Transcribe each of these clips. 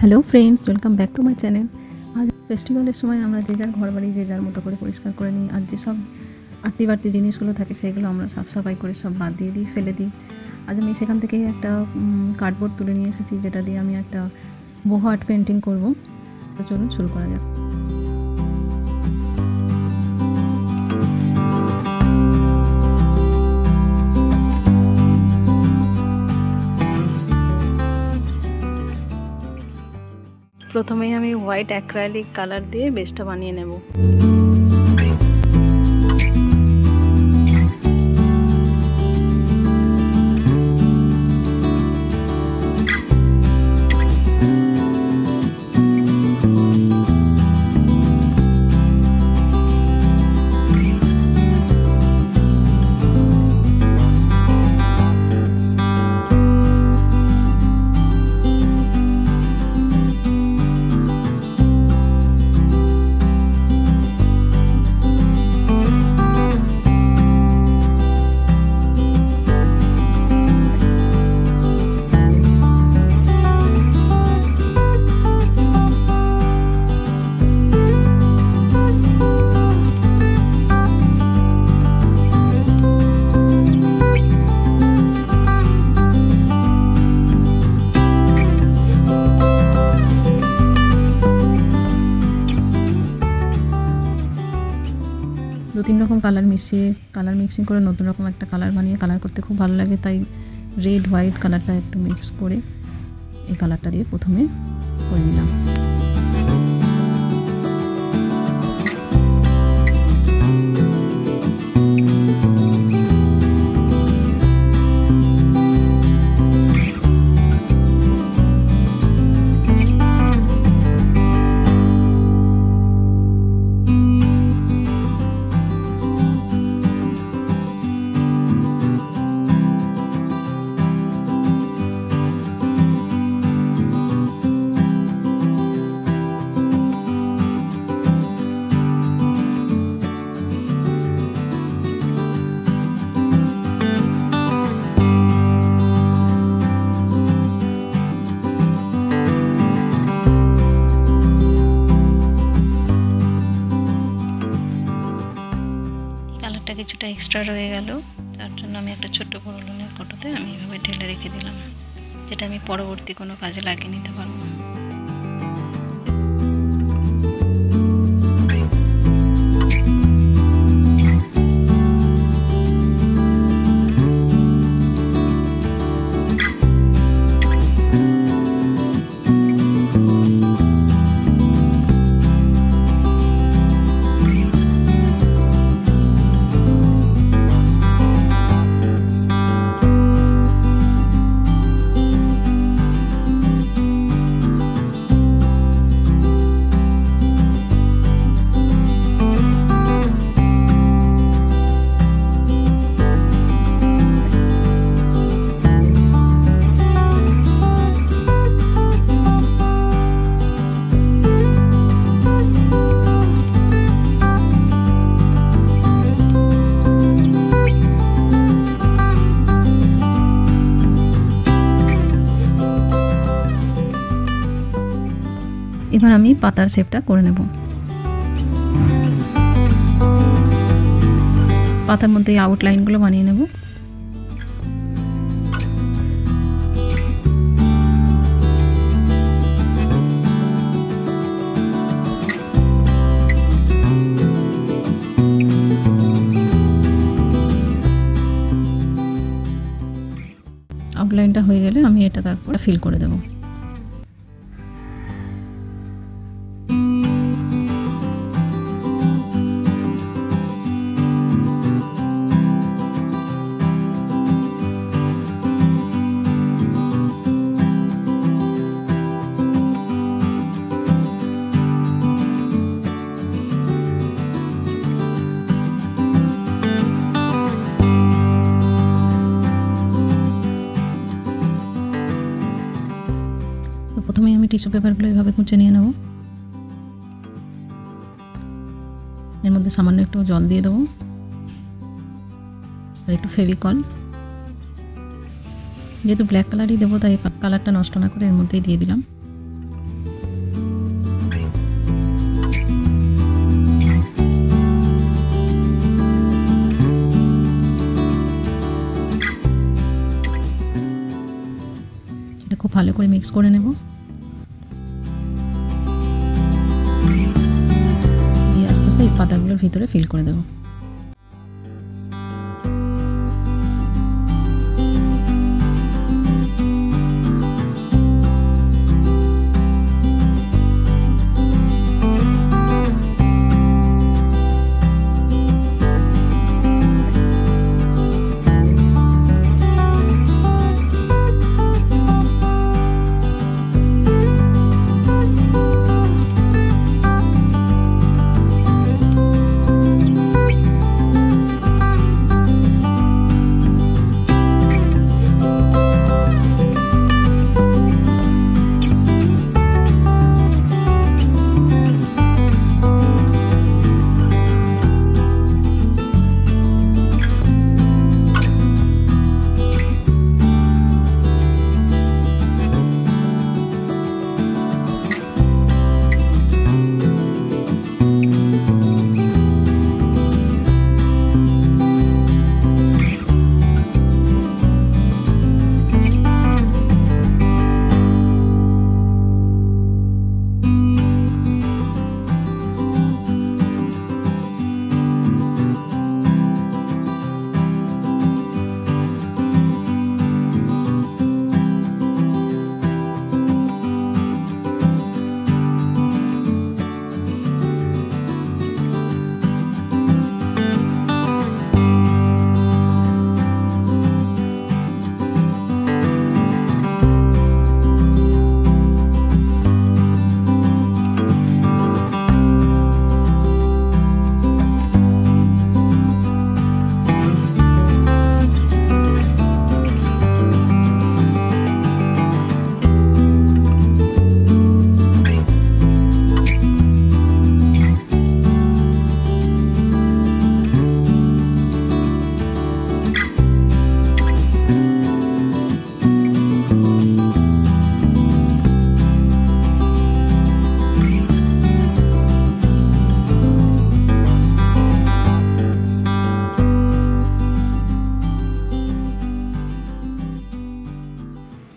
Hello friends, welcome back to my channel. आज फेस्टिवलेर समय आमरा जे जार घर बाड़ी जे जार मतो करे परिष्कार करे निई और जे सब आरती बाड़ती जिनिसगुलो थाके सेगुलो आमरा साफ सफाई करे सब बाद दिए दिई फेले दिई। आज आमि सेखान थेके एकटा कार्डबोर्ड तुले निये एसेछि जेटा दिये आमि एकटा बोहो आर्ट पेंटिंग करब। तो चलुन शुरू करा जाक। प्रथमे आमी व्हाइट एक्राइलिक कलर दिए बेसटा बानिये नेब। दो तीन रकम कलर मिशिए कलर मिक्सिंग करे नतून रकम एक कलर बानिए कलर करते खूब भालो लागे ताई रेड व्हाइट कलरटा एकटु मिक्स करे এই কালারটা দিয়ে প্রথমে করে নিলাম। কিছুটা এক্সট্রা রয়ে গেল, তার জন্য আমি একটা ছোট্ট পোড়লনের কৌটোতে আমি এভাবে ঢেলে রেখে দিলাম, যেটা আমি পরবর্তী কোনো কাজে লাগিয়ে নিতে পারবো। এবার আমি পাতার শেপটা করে নেব। পাতার মধ্যে আউটলাইনগুলো বানিয়ে নেব। আউটলাইনটা হয়ে গেলে আমি এটা তারপর ফিল করে দেব। প্রথমে আমি টিস্যু পেপারগুলো এইভাবে কুঁচে নিয়ে নেব। এর মধ্যে সামান্য একটু জল দিয়ে দেবো আর একটু ফেভিকল। যেহেতু ব্ল্যাক কালারই দেবো তাই কালারটা নষ্ট না করে এর মধ্যেই দিয়ে দিলাম। ভালো করে মিক্স করে নেব। আস্তে আস্তে এই পাতাগুলোর ভিতরে ফিল করে দেবো।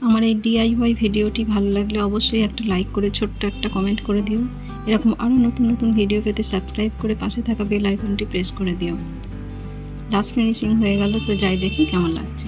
আমার এই DIY ভিডিওটি ভালো লাগলে অবশ্যই একটা লাইক করে ছোট্ট একটা কমেন্ট করে দিও। এরকম আরও নতুন নতুন ভিডিও পেতে সাবস্ক্রাইব করে পাশে থাকা বেল আইকনটি প্রেস করে দিও। লাস্ট ফিনিশিং হয়ে গেল, তো যাই দেখি কেমন লাগছে।